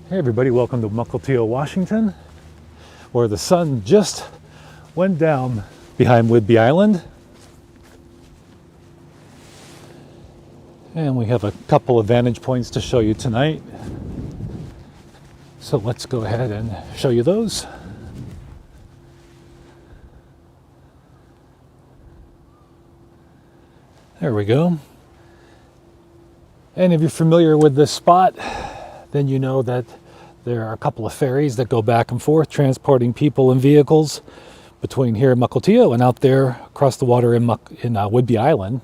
Hey everybody, welcome to Mukilteo, Washington, where the sun just went down behind Whidbey Island. And we have a couple of vantage points to show you tonight. So let's go ahead and show you those. There we go. And if you're familiar with this spot, then you know that there are a couple of ferries that go back and forth transporting people and vehicles between here in Mukilteo and out there across the water in Whidbey Island.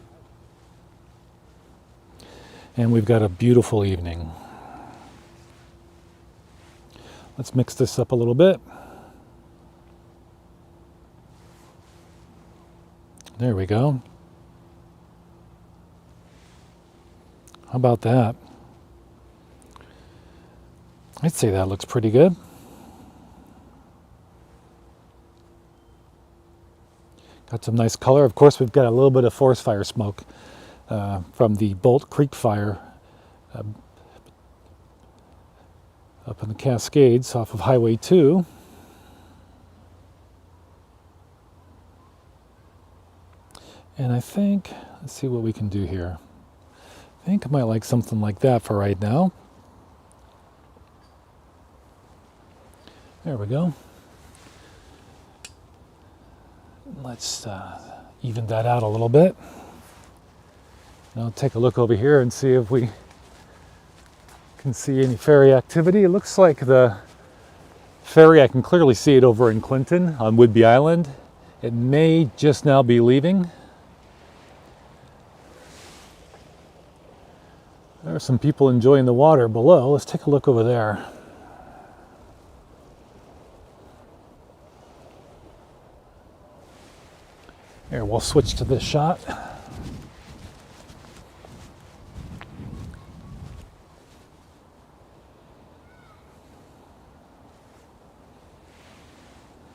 And we've got a beautiful evening. Let's mix this up a little bit. There we go. How about that? I'd say that looks pretty good. Got some nice color. Of course, we've got a little bit of forest fire smoke from the Bolt Creek fire up in the Cascades off of Highway 2. And I think, let's see what we can do here. I think I might like something like that for right now. There we go. Let's even that out a little bit. Now take a look over here and see if we can see any ferry activity. It looks like the ferry, I can clearly see it over in Clinton on Whidbey Island. It may just now be leaving. There are some people enjoying the water below. Let's take a look over there. Here, we'll switch to this shot.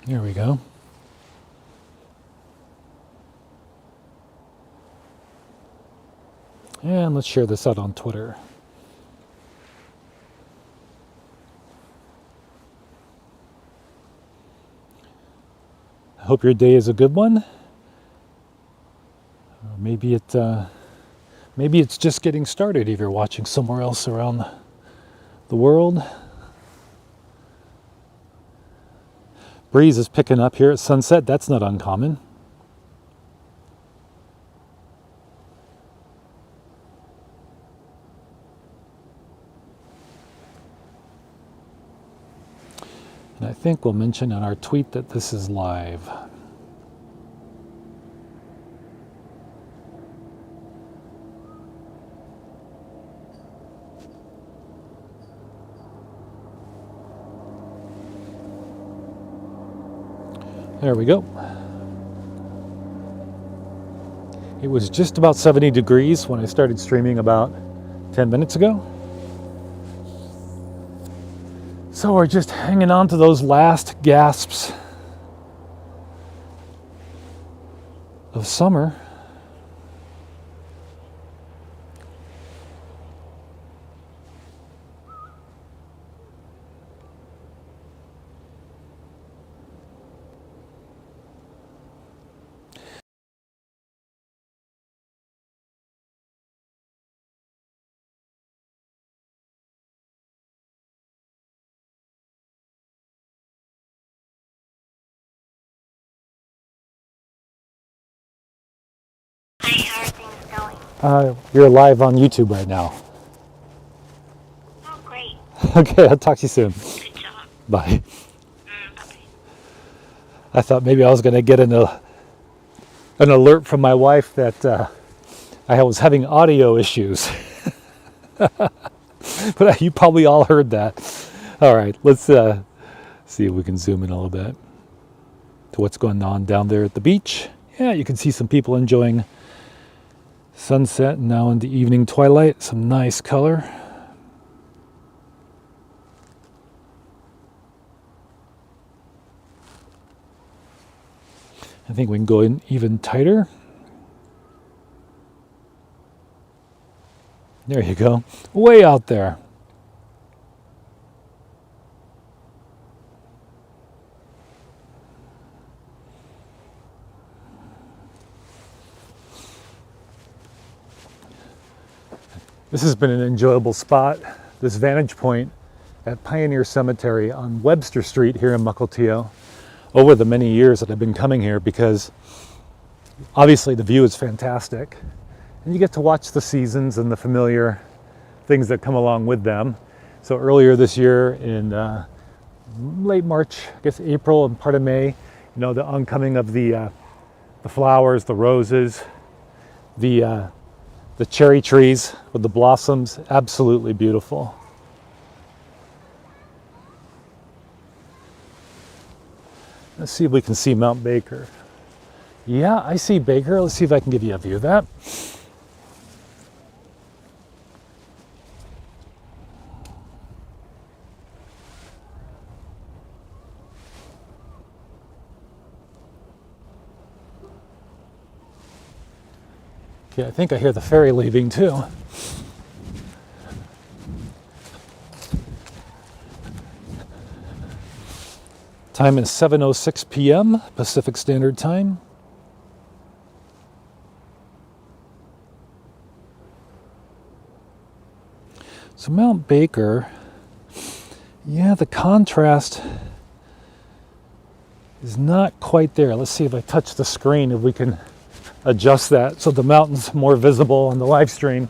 There we go. And let's share this out on Twitter. I hope your day is a good one. Maybe it's just getting started if you're watching somewhere else around the world. Breeze is picking up here at sunset. That's not uncommon. And I think we'll mention in our tweet that this is live. There we go. It was just about 70 degrees when I started streaming about 10 minutes ago. So we're just hanging on to those last gasps of summer. How are things going? You're live on YouTube right now. Oh, great. Okay, I'll talk to you soon. Good job. Bye. Bye-bye. I thought maybe I was going to get an alert from my wife that I was having audio issues. But you probably all heard that. All right, let's see if we can zoom in a little bit to what's going on down there at the beach. Yeah, you can see some people enjoying sunset and now into evening twilight. Some nice color. I think we can go in even tighter. There you go. Way out there. This has been an enjoyable spot, this vantage point at Pioneer Cemetery on Webster Street here in Mukilteo over the many years that I've been coming here, because obviously the view is fantastic and you get to watch the seasons and the familiar things that come along with them. So earlier this year in late March, I guess April and part of May, you know, the oncoming of the flowers, the roses, the cherry trees with the blossoms, absolutely beautiful. Let's see if we can see Mount Baker. Yeah, I see Baker. Let's see if I can give you a view of that. Okay, I think I hear the ferry leaving too. Time is 7:06 p.m. Pacific Standard Time. So Mount Baker, yeah, the contrast is not quite there. Let's see if I touch the screen, if we can adjust that so the mountain's more visible on the live stream.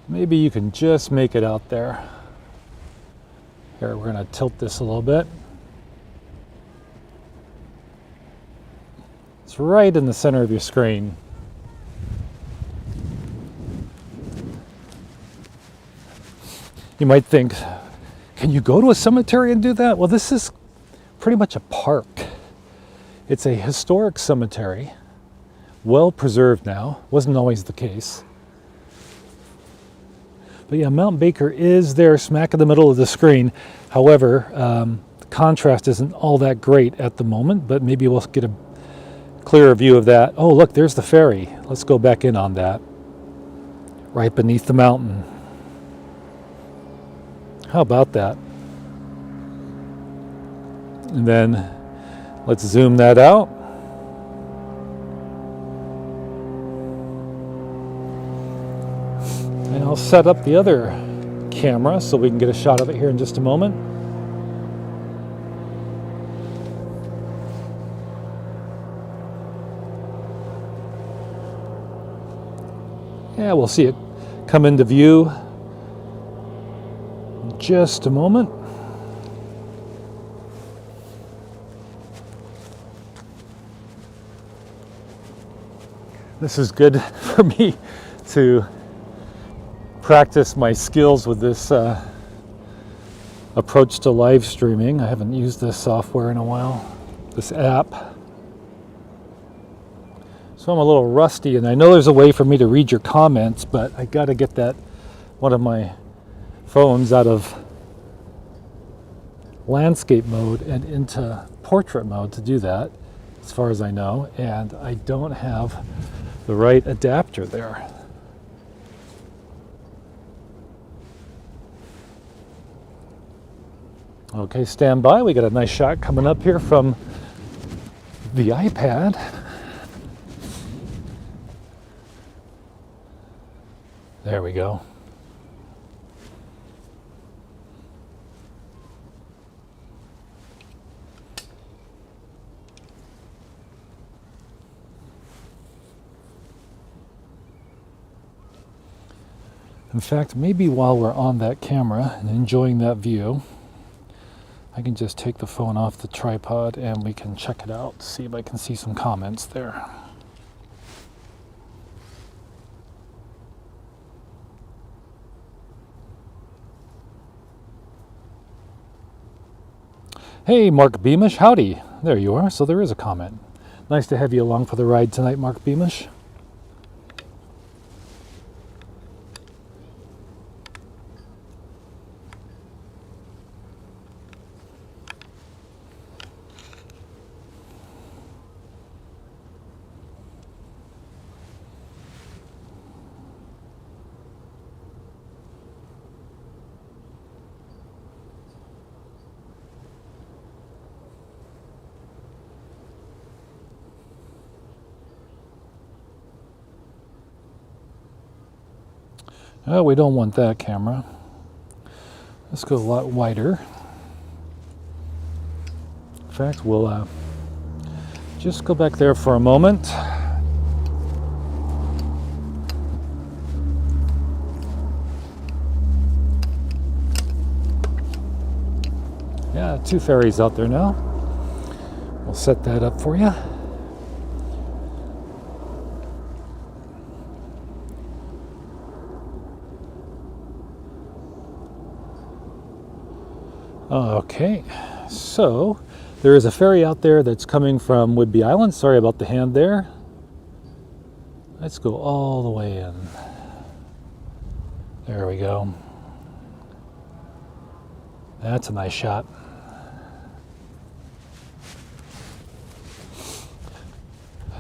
Maybe you can just make it out there. Here, we're going to tilt this a little bit. It's right in the center of your screen. You might think, can you go to a cemetery and do that? Well, this is pretty much a park. It's a historic cemetery, well preserved now. Wasn't always the case. But yeah, Mount Baker is there smack in the middle of the screen. However, the contrast isn't all that great at the moment, but maybe we'll get a clearer view of that. Oh, look, there's the ferry. Let's go back in on that. Right beneath the mountain. How about that? And then let's zoom that out. And I'll set up the other camera so we can get a shot of it here in just a moment. Yeah, we'll see it come into view in just a moment. This is good for me to practice my skills with this approach to live streaming. I haven't used this software in a while, this app. So I'm a little rusty, and I know there's a way for me to read your comments, but I got to get that one of my phones out of landscape mode and into portrait mode to do that, as far as I know, and I don't have the right adapter there. Okay, stand by. We got a nice shot coming up here from the iPad. There we go. In fact, maybe while we're on that camera and enjoying that view, I can just take the phone off the tripod and we can check it out, see if I can see some comments there. Hey, Mark Beamish, howdy. There you are, so there is a comment. Nice to have you along for the ride tonight, Mark Beamish. Oh, we don't want that camera. Let's go a lot wider. In fact, we'll just go back there for a moment. Yeah, 2 ferries out there now. We'll set that up for you. Okay, so there is a ferry out there that's coming from Whidbey Island. Sorry about the hand there. Let's go all the way in. There we go. That's a nice shot.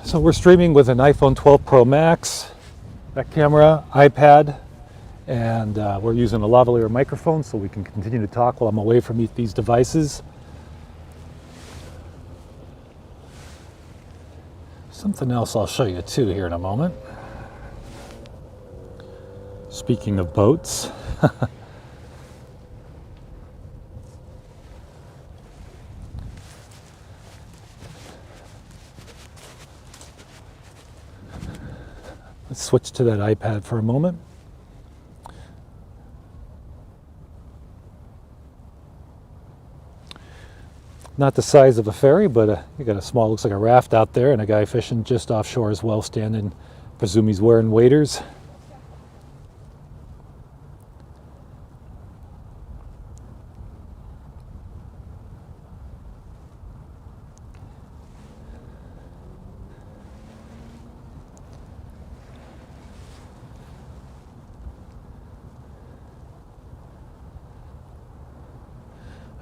So we're streaming with an iPhone 12 Pro Max, that camera, iPad, and we're using a lavalier microphone so we can continue to talk while I'm away from these devices. Something else I'll show you too here in a moment. Speaking of boats. Let's switch to that iPad for a moment. Not the size of a ferry, but you got a small, looks like a raft out there, and a guy fishing just offshore as well, standing. Presume he's wearing waders.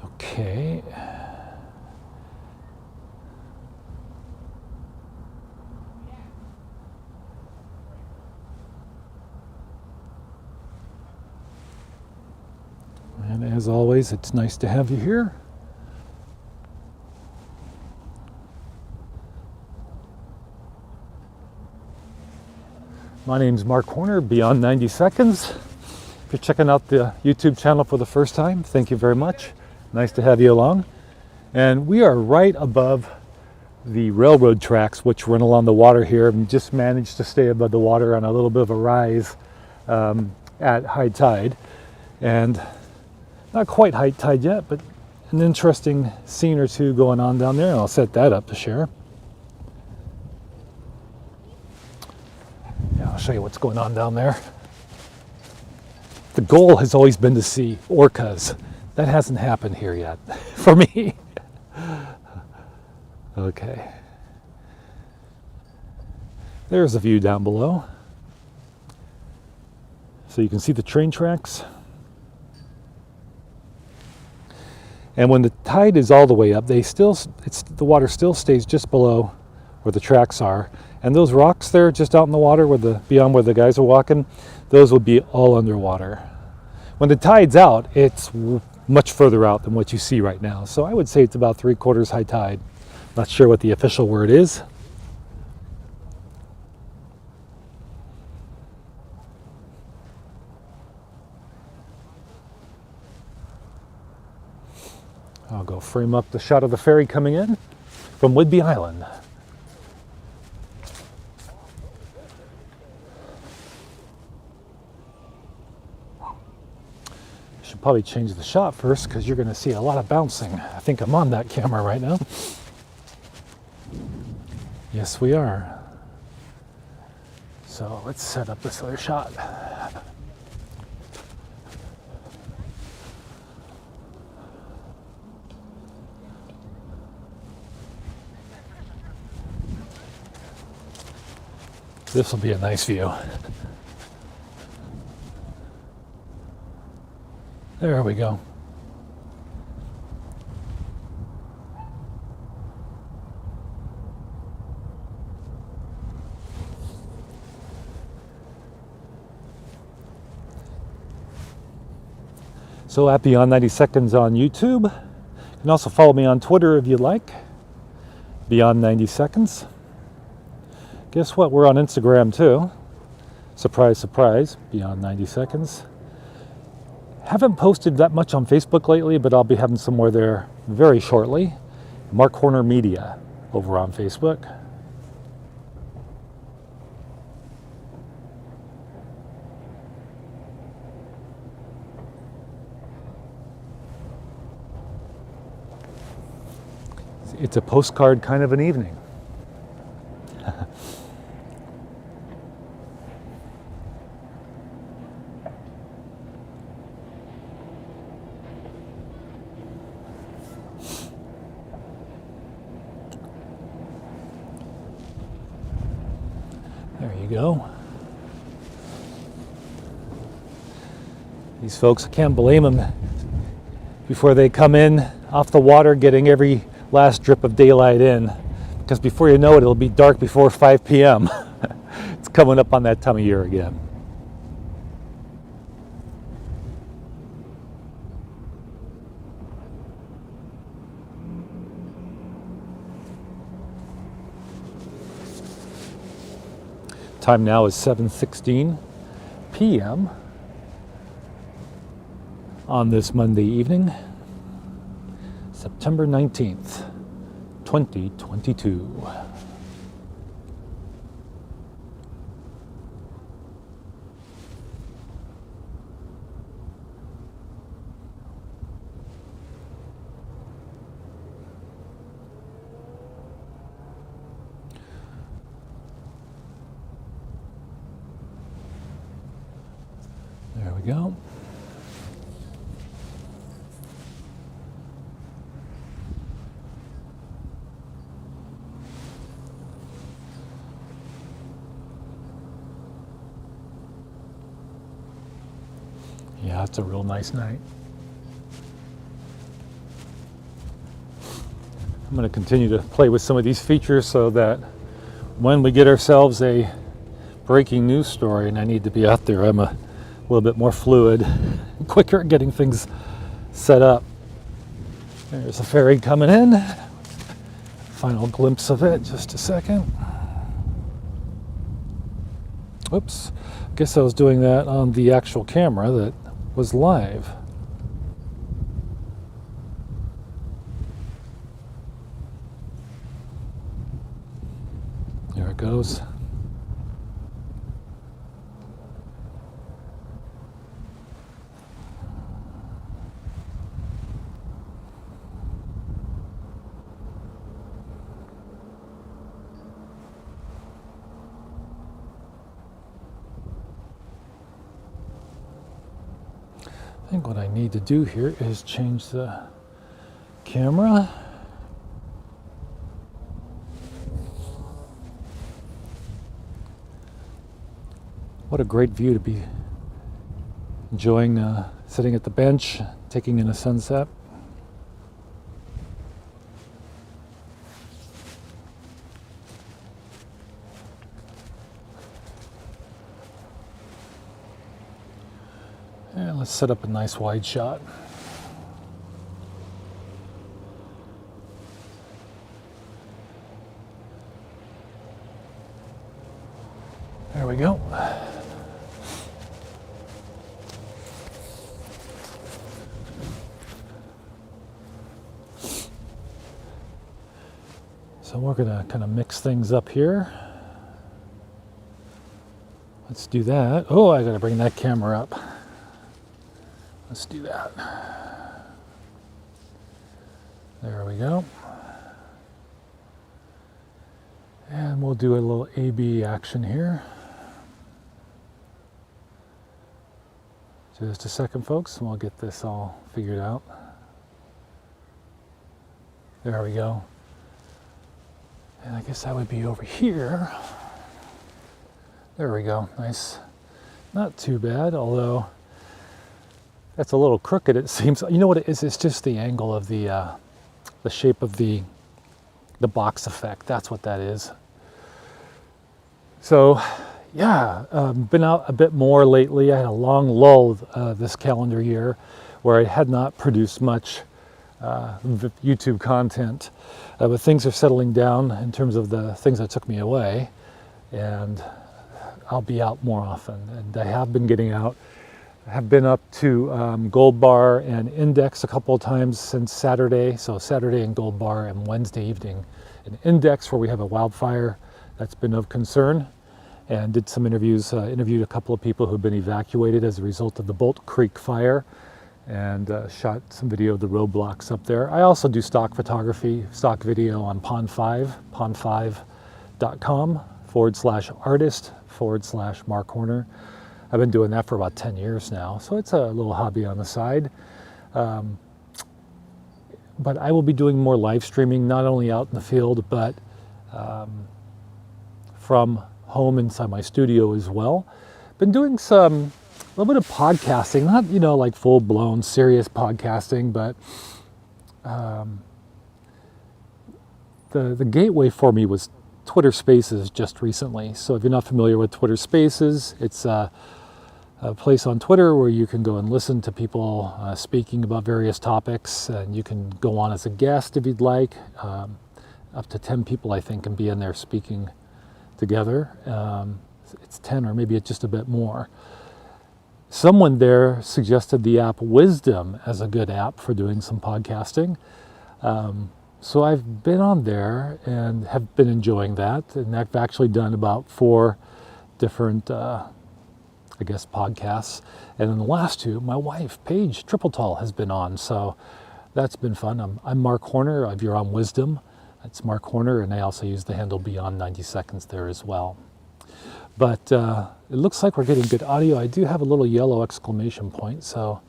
Okay. And as always, it's nice to have you here. My name's Mark Horner, Beyond 90 Seconds. If you're checking out the YouTube channel for the first time, thank you very much. Nice to have you along. And we are right above the railroad tracks, which run along the water here, and just managed to stay above the water on a little bit of a rise at high tide. And not quite high tide yet, but an interesting scene or two going on down there, and I'll set that up to share. Yeah, I'll show you what's going on down there. The goal has always been to see orcas. That hasn't happened here yet, for me. Okay. There's a view down below. So you can see the train tracks. And when the tide is all the way up, the water still stays just below where the tracks are. And those rocks there, just out in the water, beyond where the guys are walking, those will be all underwater. When the tide's out, it's much further out than what you see right now. So I would say it's about 3/4 high tide. Not sure what the official word is. I'll go frame up the shot of the ferry coming in from Whidbey Island. Should probably change the shot first because you're going to see a lot of bouncing. I think I'm on that camera right now. Yes, we are. So let's set up this other shot. This will be a nice view. There we go. So at Beyond 90 Seconds on YouTube. You can also follow me on Twitter if you like. Beyond 90 Seconds. Guess what? We're on Instagram too. Surprise, surprise, beyond 90 seconds. Haven't posted that much on Facebook lately, but I'll be having some more there very shortly. Mark Horner Media over on Facebook. It's a postcard kind of an evening. There you go. These folks, I can't blame them. Before they come in off the water, getting every last drip of daylight in, because before you know it, it'll be dark before 5 p.m. It's coming up on that time of year again. Time now is 7:16 p.m. on this Monday evening, September 19th, 2022. There we go. Yeah, it's a real nice night. I'm going to continue to play with some of these features so that when we get ourselves a breaking news story and I need to be out there, I'm a little bit more fluid, quicker at getting things set up. There's a ferry coming in. Final glimpse of it, just a second. Oops, guess I was doing that on the actual camera that was live. There it goes. I think what I need to do here is change the camera. What a great view to be enjoying sitting at the bench, taking in a sunset. And let's set up a nice wide shot. There we go. So we're going to kind of mix things up here. Let's do that. Oh, I got to bring that camera up. Let's do that. There we go. And we'll do a little A/B action here. Just a second, folks, and we'll get this all figured out. There we go. And I guess that would be over here. There we go. Nice. Not too bad, although that's a little crooked, it seems. You know what it is? It's just the angle of the shape of the box effect. That's what that is. So, yeah, been out a bit more lately. I had a long lull this calendar year where I had not produced much YouTube content, but things are settling down in terms of the things that took me away, and I'll be out more often. And I have been getting out. I have been up to Gold Bar and Index a couple of times since Saturday. So Saturday in Gold Bar and Wednesday evening in Index, where we have a wildfire that's been of concern. And did some interviews, interviewed a couple of people who've been evacuated as a result of the Bolt Creek fire, and shot some video of the roadblocks up there. I also do stock photography, stock video on Pond5, pond5.com/artist/Mark Horner. I've been doing that for about 10 years now, so it's a little hobby on the side. But I will be doing more live streaming, not only out in the field, but from home inside my studio as well. Been doing a little bit of podcasting, not, you know, like full-blown serious podcasting, but the gateway for me was Twitter Spaces just recently. So if you're not familiar with Twitter Spaces, it's a place on Twitter where you can go and listen to people speaking about various topics, and you can go on as a guest if you'd like. Up to 10 people, I think, can be in there speaking together. It's 10 or maybe it's just a bit more. Someone there suggested the app Wisdom as a good app for doing some podcasting. So I've been on there and have been enjoying that. And I've actually done about 4 different, I guess, podcasts. And in the last 2, my wife, Paige Tripletall, has been on. So that's been fun. I'm Mark Horner. If you're on Wisdom, it's Mark Horner. And I also use the handle Beyond 90 Seconds there as well. But it looks like we're getting good audio. I do have a little yellow exclamation point, so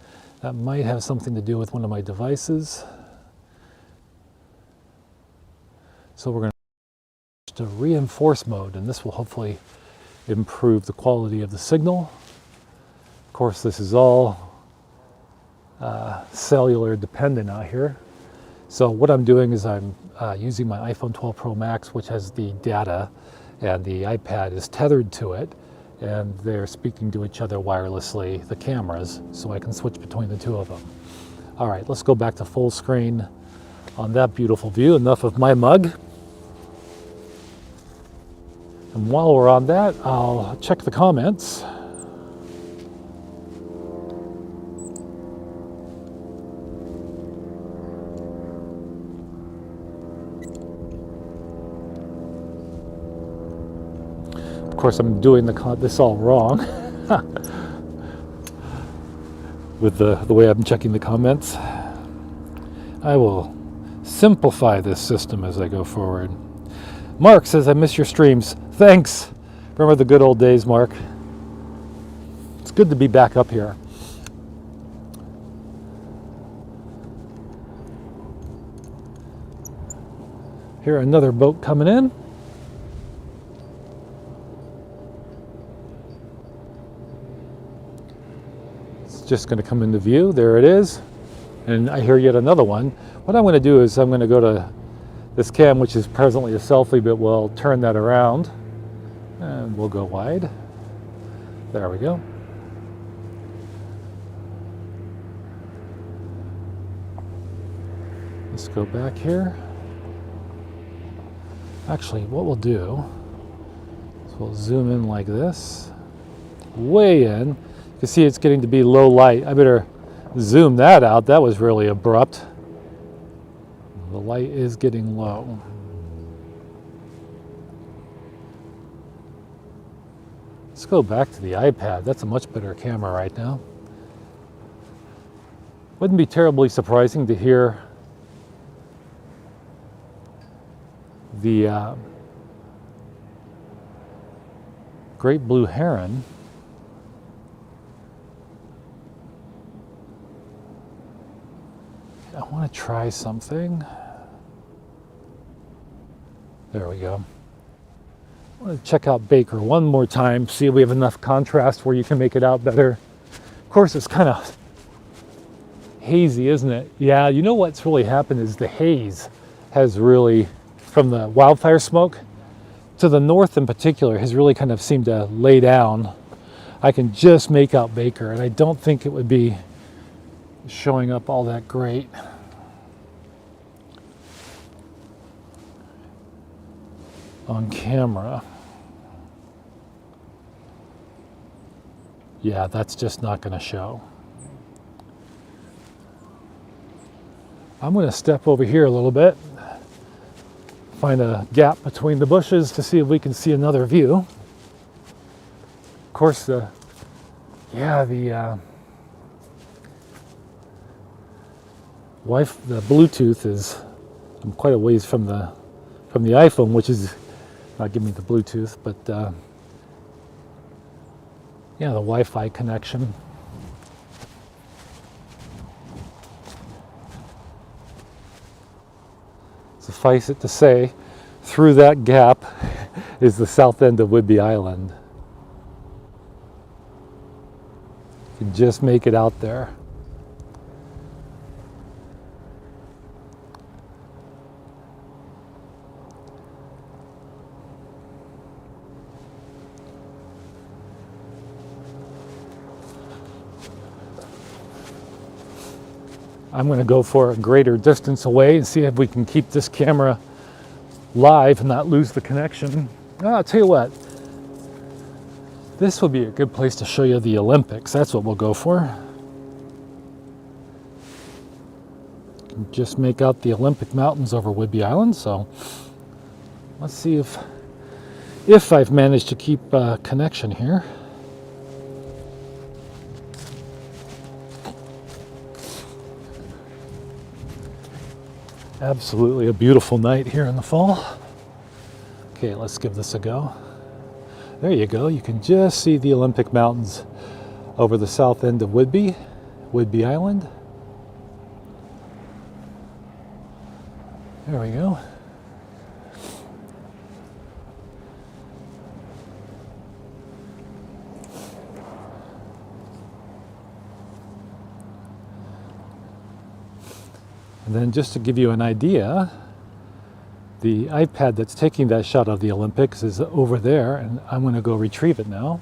that might have something to do with one of my devices. So we're going to reinforce mode, and this will hopefully improve the quality of the signal. Of course, this is all cellular dependent out here. So what I'm doing is I'm using my iPhone 12 Pro Max, which has the data, and the iPad is tethered to it, and they're speaking to each other wirelessly, the cameras, so I can switch between the 2 of them. All right, let's go back to full screen on that beautiful view. Enough of my mug. And while we're on that, I'll check the comments. Of course, I'm doing this all wrong with the way I'm checking the comments. I will simplify this system as I go forward. Mark says, I miss your streams. Thanks. Remember the good old days, Mark. It's good to be back up here. Here, another boat coming in. Just going to come into view. There it is. And I hear yet another one. What I'm going to do is I'm going to go to this cam, which is presently a selfie, but we'll turn that around and we'll go wide. There we go. Let's go back here. Actually, what we'll do is we'll zoom in like this, way in. You can see it's getting to be low light. I better zoom that out. That was really abrupt. The light is getting low. Let's go back to the iPad. That's a much better camera right now. Wouldn't be terribly surprising to hear the great blue heron I want to try something. There we go. I want to check out Baker one more time, see if we have enough contrast where you can make it out better. Of course, it's kind of hazy, isn't it? Yeah, you know what's really happened is the haze has really, from the wildfire smoke to the north in particular, has really kind of seemed to lay down. I can just make out Baker, and I don't think it would be showing up all that great. On camera. Yeah, that's just not going to show. I'm going to step over here a little bit, find a gap between the bushes to see if we can see another view. Of course, the Bluetooth is, I'm quite a ways from the iPhone, which is not giving me the Bluetooth, but yeah, the Wi-Fi connection. Suffice it to say, through that gap is the south end of Whidbey Island. You can just make it out there. I'm going to go for a greater distance away and see if we can keep this camera live and not lose the connection. I'll tell you what, this would be a good place to show you the Olympics. That's what we'll go for. Just make out the Olympic Mountains over Whidbey Island. So let's see if I've managed to keep connection here. Absolutely a beautiful night here in the fall. Okay, let's give this a go. There you go. You can just see the Olympic Mountains over the south end of Whidbey Island. There we go. And then just to give you an idea, the iPad that's taking that shot of the Olympics is over there, and I'm going to go retrieve it now.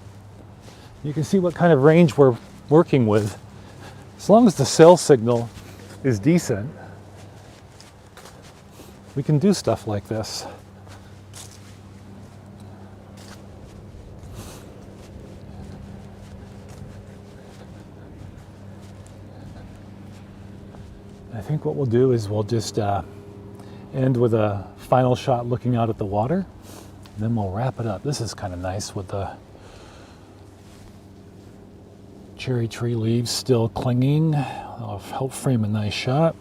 You can see what kind of range we're working with. As long as the cell signal is decent, we can do stuff like this. I think what we'll do is we'll just end with a final shot looking out at the water, and then we'll wrap it up. This is kind of nice with the cherry tree leaves still clinging. I'll help frame a nice shot.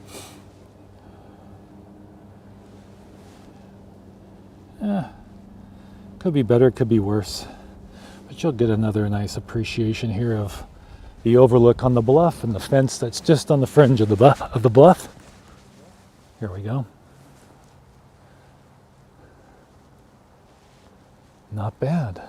Could be better, could be worse, but you'll get another nice appreciation here of the overlook on the bluff and the fence that's just on the fringe of the bluff. Here we go. Not bad.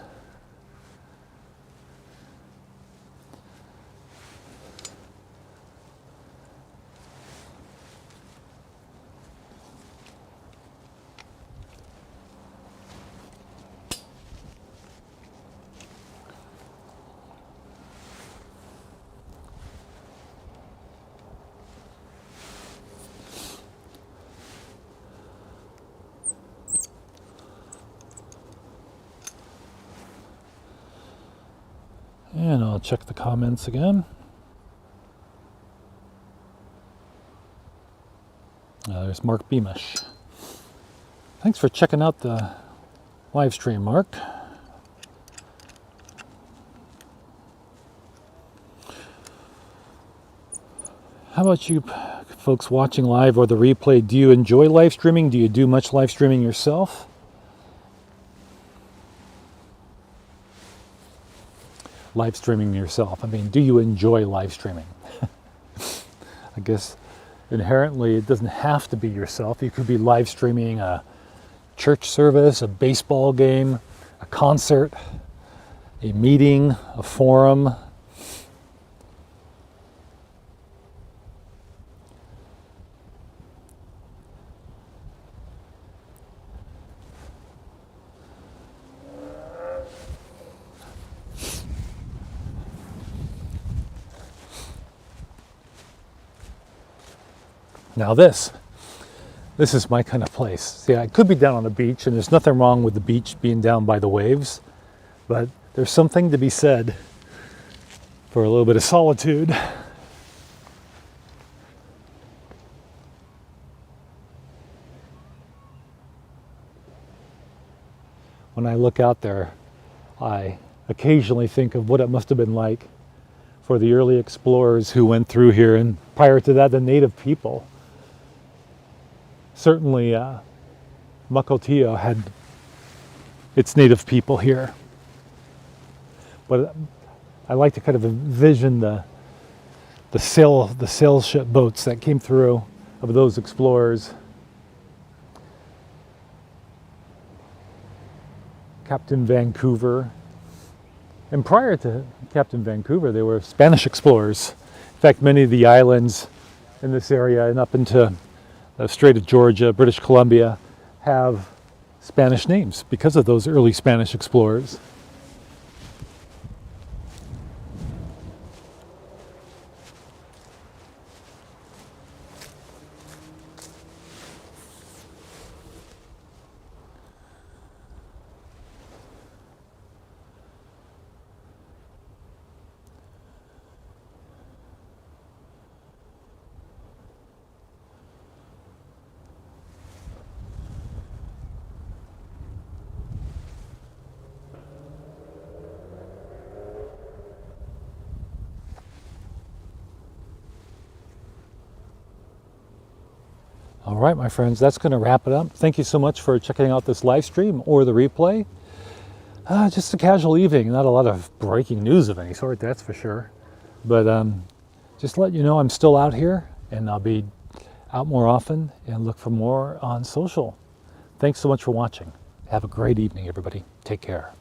And I'll check the comments again. There's Mark Beamish. Thanks for checking out the live stream, Mark. How about you folks watching live or the replay? Do you enjoy live streaming? Do you do much live streaming yourself? Live streaming yourself. I mean, do you enjoy live streaming? I guess inherently it doesn't have to be yourself. You could be live streaming a church service, a baseball game, a concert, a meeting, a forum. Now this is my kind of place. See, I could be down on the beach, and there's nothing wrong with the beach being down by the waves, but there's something to be said for a little bit of solitude. When I look out there, I occasionally think of what it must have been like for the early explorers who went through here, and prior to that, the native people. Certainly, Mukilteo had its native people here. But I like to kind of envision the sail ship boats that came through of those explorers. Captain Vancouver. And prior to Captain Vancouver, they were Spanish explorers. In fact, many of the islands in this area and up into the Strait of Georgia, British Columbia, have Spanish names because of those early Spanish explorers. All right, my friends, that's going to wrap it up. Thank you so much for checking out this live stream or the replay. Just a casual evening, not a lot of breaking news of any sort, that's for sure. But just to let you know, I'm still out here, and I'll be out more often, and look for more on social. Thanks so much for watching. Have a great evening, everybody. Take care.